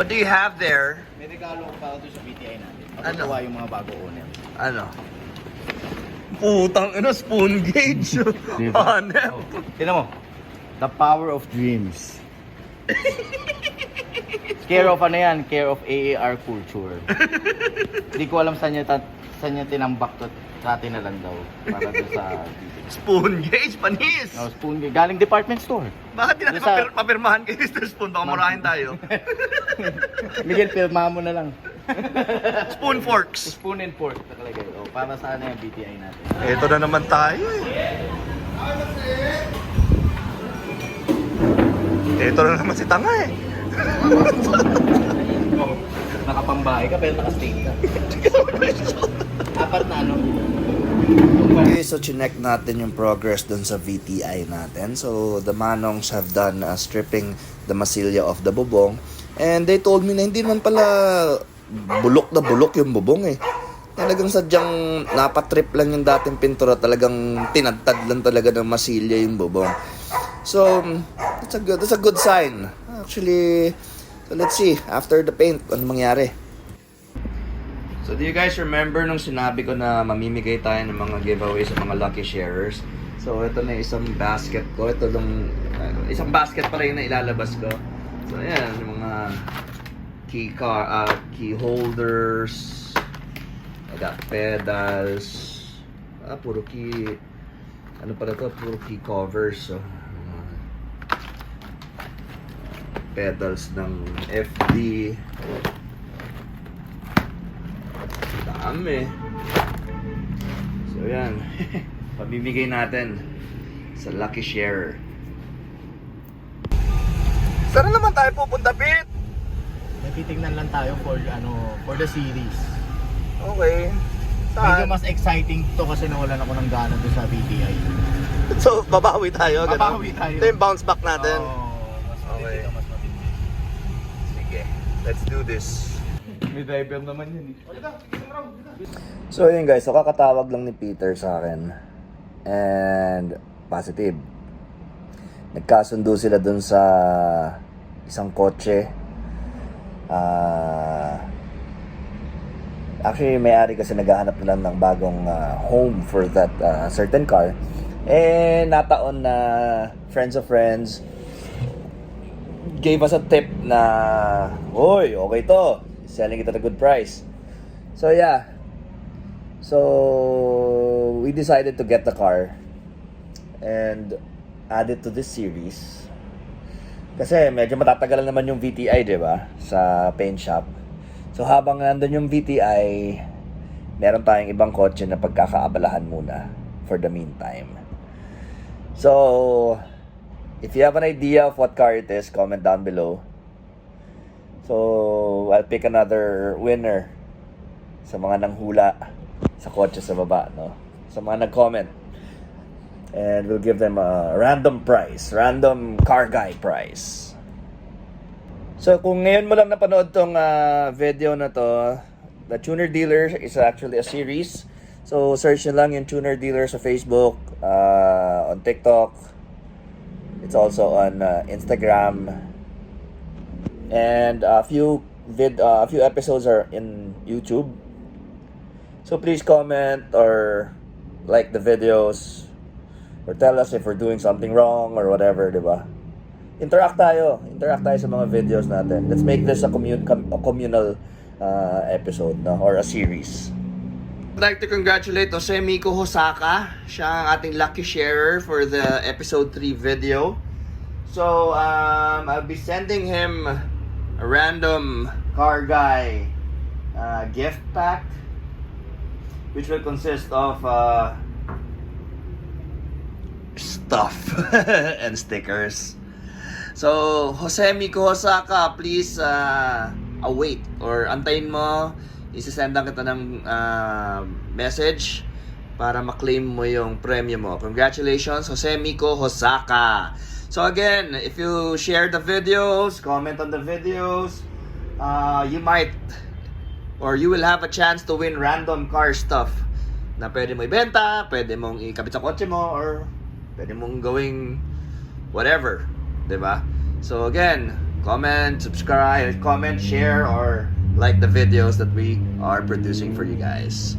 What do you have there? May regalo ko para doon sa BTI natin. Ano? Matutuwa yung mga bago owner. Ano? Putang ina, spoon gauge. Hanep. Tignan mo. The power of dreams. Care of ano yan? Care of AAR culture. Hindi ko alam saan niya tinambak to. Dati na lang daw. Para doon sa Spoon gauge, panis. no, spoon. Galing department store. Bakit di natin Doon sa- papirmahan kay Mr. Spoon? Baka murahin tayo. Miguel, pirma mo na lang. Spoon forks. Spoon and fork nakalagay. O, para saan na yung BTI natin. Ito na naman tayo Ito na naman si Tanga eh. Nakapambahay ka pero naka-state ka. Apat na ano. Okay, so chinek natin yung progress dun sa VTI natin. So, the Manongs have done stripping the masilya of the bubong. And they told me na hindi naman pala bulok na bulok yung bubong eh. Talagang sadyang napatrip lang yung dating pintura. Talagang tinadtad lang talaga ng masilya yung bubong. So, that's a good sign. Actually, so let's see, after the paint, ano mangyari. So, do you guys remember nung sinabi ko na mamimigay tayo ng mga giveaways sa mga lucky sharers? So, ito na isang basket ko. Ito lang, isang basket pala yung ilalabas ko. So, ayan, yung mga key holders. I got pedals. Puro key, ano pala to? Puro key covers. So, pedals ng FD. Dami. So yan. Pabibigay natin sa lucky sharer. Saan na naman tayo pupunta, Pete? May titignan lang tayo for the series. Okay. Medyo Saan? mas exciting to kasi nawalan ako ng gana doon sa BTI. So, babawi tayo. Ganun? Babawi tayo. Ito yung bounce back natin. Mas Okay. mas matindi. Sige. Let's do this. May driver naman yun eh. So yun guys, so kakatawag lang ni Peter sa akin. And positive. Nagkasundo sila dun sa isang kotse. Actually, may-ari kasi naghahanap lang ng bagong home for that certain car. Eh, nataon na friends of friends gave us a tip na, "Hoy, okay to. Selling it at a good price." So, yeah. So, we decided to get the car and add it to this series. Kasi medyo matatagalan naman yung VTI, di ba? Sa paint shop. So, habang nandun yung VTI, meron tayong ibang kotse na pagkakaabalahan muna for the meantime. So, if you have an idea of what car it is, comment down below. So, I'll pick another winner sa mga nanghula sa kotse sa baba, no? Sa mga nag-comment. And we'll give them a random prize, random car guy prize. So, kung ngayon mo lang napanood tong video na to, the Tuner Dealer is actually a series. So, search nyo lang yung Tuner Dealer sa Facebook, on TikTok. It's also on Instagram. And a few episodes are in YouTube. So please comment or like the videos or tell us if we're doing something wrong or whatever, 'di ba? Interact tayo sa mga videos natin. Let's make this a communal episode, no? Or a series. I'd like to congratulate Jose Miko Hosaka. Siya ang ating lucky sharer for the episode 3 video. So, I'll be sending him a random car guy gift pack, which will consist of stuff and stickers. So, Jose Miko Hosaka, please await or antayin mo. Isisendan kita ng message para maklaim mo yung premyo mo. Congratulations, Jose Miko Hosaka. So again, if you share the videos, comment on the videos, you might or you will have a chance to win random car stuff na pwede mo ibenta, pwede mong ikabit sa kotse mo, or pwede mong gawing whatever, 'di ba? So again, comment, subscribe, comment, share, or like the videos that we are producing for you guys.